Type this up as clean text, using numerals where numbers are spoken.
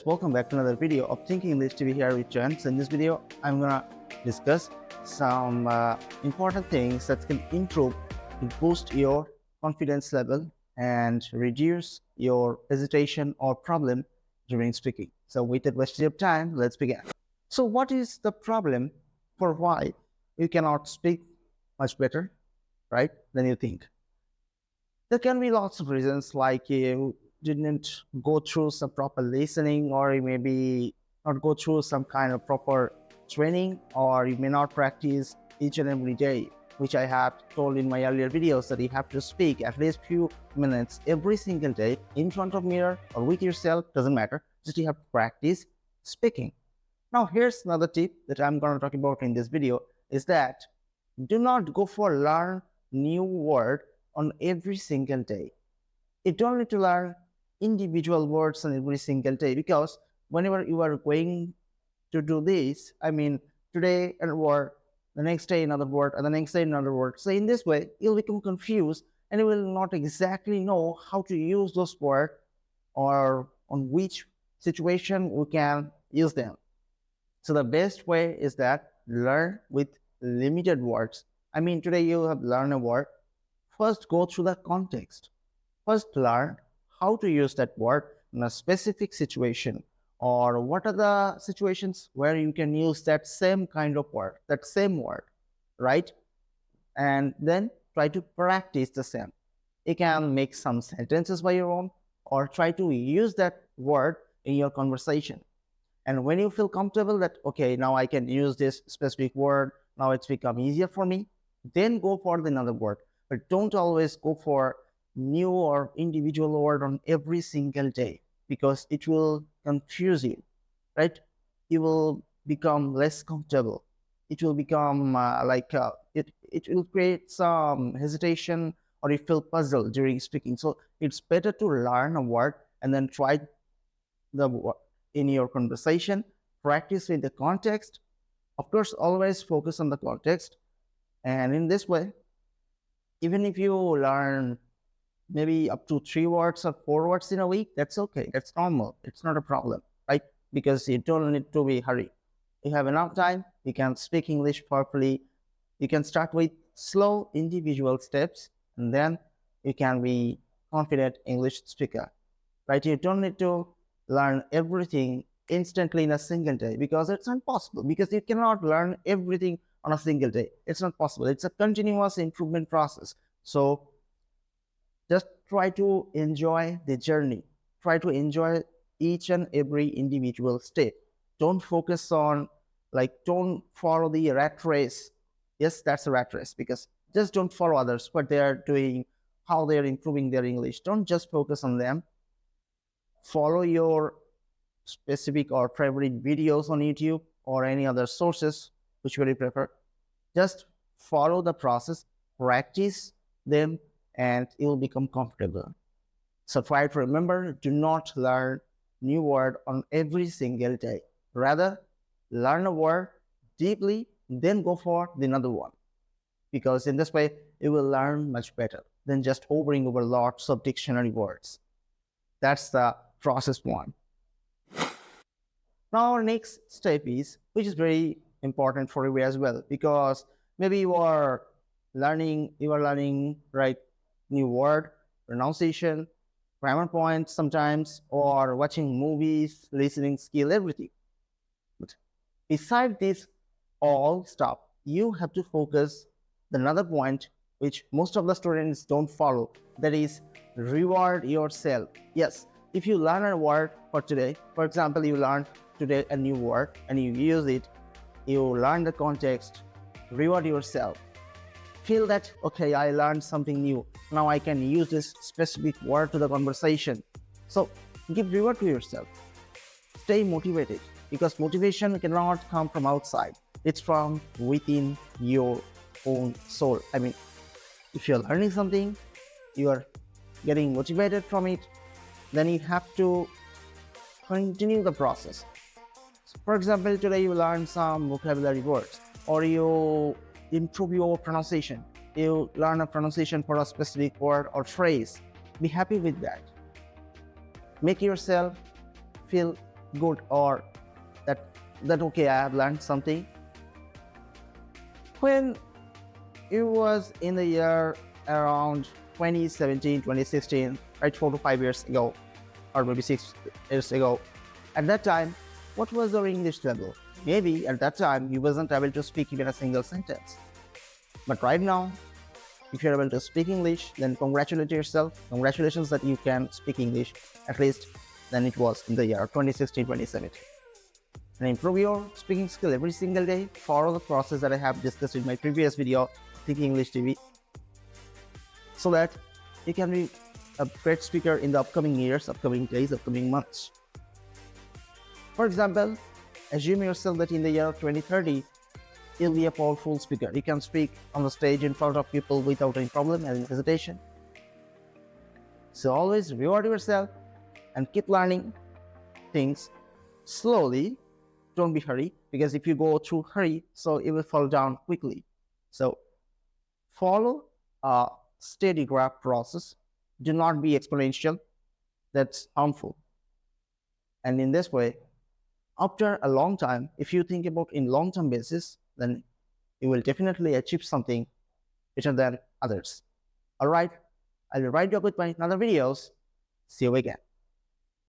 Welcome back to another video of Thinking English TV here with Jen. So in this video, I'm gonna discuss some important things that can improve and boost your confidence level and reduce your hesitation or problem during speaking. So without wasting your time, let's begin. So what is the problem for why you cannot speak much better, right, than you think? There can be lots of reasons, like you didn't go through some proper listening, or you maybe not go through some kind of proper training, or you may not practice each and every day, which I have told in my earlier videos that you have to speak at least few minutes every single day in front of mirror or with yourself, doesn't matter, just you have to practice speaking. Now here's another tip that I'm going to talk about in this video, is that do not go for learn new word on every single day. You don't need to learn individual words on every single day, because whenever you are going to do this, today a word, the next day another word, and the next day another word. So in this way, you'll become confused and you will not exactly know how to use those words or on which situation we can use them. So the best way is that learn with limited words. Today you have learned a word. First, go through the context. First, learn how to use that word in a specific situation, or what are the situations where you can use that same kind of word, that same word, right? And then try to practice the same. You can make some sentences by your own, or try to use that word in your conversation. And when you feel comfortable that, okay, now I can use this specific word, now it's become easier for me, then go for another word. But don't always go for new or individual word on every single day, because it will confuse you, right? You will become less comfortable. It will become it will create some hesitation, or you feel puzzled during speaking. So it's better to learn a word and then try the in your conversation, practice with the context. Of course, always focus on the context. And in this way, even if you learn maybe up to 3 words or 4 words in a week, that's okay. That's normal. It's not a problem, right? Because you don't need to be hurried. You have enough time. You can speak English properly. You can start with slow individual steps, and then you can be confident English speaker, right? You don't need to learn everything instantly in a single day, because it's impossible, because you cannot learn everything on a single day. It's not possible. It's a continuous improvement process. So just try to enjoy the journey. Try to enjoy each and every individual step. Don't focus on, don't follow the rat race. Yes, that's a rat race, because just don't follow others, what they are doing, how they are improving their English. Don't just focus on them. Follow your specific or favorite videos on YouTube or any other sources which you prefer. Just follow the process, practice them, and you'll become comfortable. So try to remember, do not learn new word on every single day. Rather, learn a word deeply, then go for the another one. Because in this way, you will learn much better than just hovering over lots of dictionary words. That's the process one. Now our next step is, which is very important for you as well, because maybe you are learning, right, new word, pronunciation, grammar points sometimes, or watching movies, listening skill, everything. But beside this all stuff, you have to focus another point which most of the students don't follow, that is reward yourself. Yes, if you learn a word for today, for example, you learned today a new word and you use it, you learn the context, reward yourself. Feel that, okay, I learned something new. Now I can use this specific word to the conversation. So give reward to yourself. Stay motivated, because motivation cannot come from outside. It's from within your own soul. If you're learning something, you are getting motivated from it, then you have to continue the process. For example, today you learn some vocabulary words, or you improve your pronunciation. You learn a pronunciation for a specific word or phrase. Be happy with that. Make yourself feel good, or that okay, I have learned something. When it was in the year around 2017, 2016, right, 4 to 5 years ago, or maybe 6 years ago, at that time, what was your English level? Maybe at that time you wasn't able to speak even a single sentence. But right now, if you're able to speak English, then congratulate yourself. Congratulations that you can speak English at least than it was in the year 2016, 2017. And improve your speaking skill every single day. Follow the process that I have discussed in my previous video, Think English TV, so that you can be a great speaker in the upcoming years, upcoming days, upcoming months. For example, assume yourself that in the year 2030, you'll be a powerful speaker. You can speak on the stage in front of people without any problem and hesitation. So always reward yourself and keep learning things slowly. Don't be hurry, because if you go through hurry, so it will fall down quickly. So follow a steady graph process. Do not be exponential. That's harmful. And in this way, after a long time, if you think about in long-term basis, then you will definitely achieve something better than others. All right, I'll be right back with my other videos. See you again.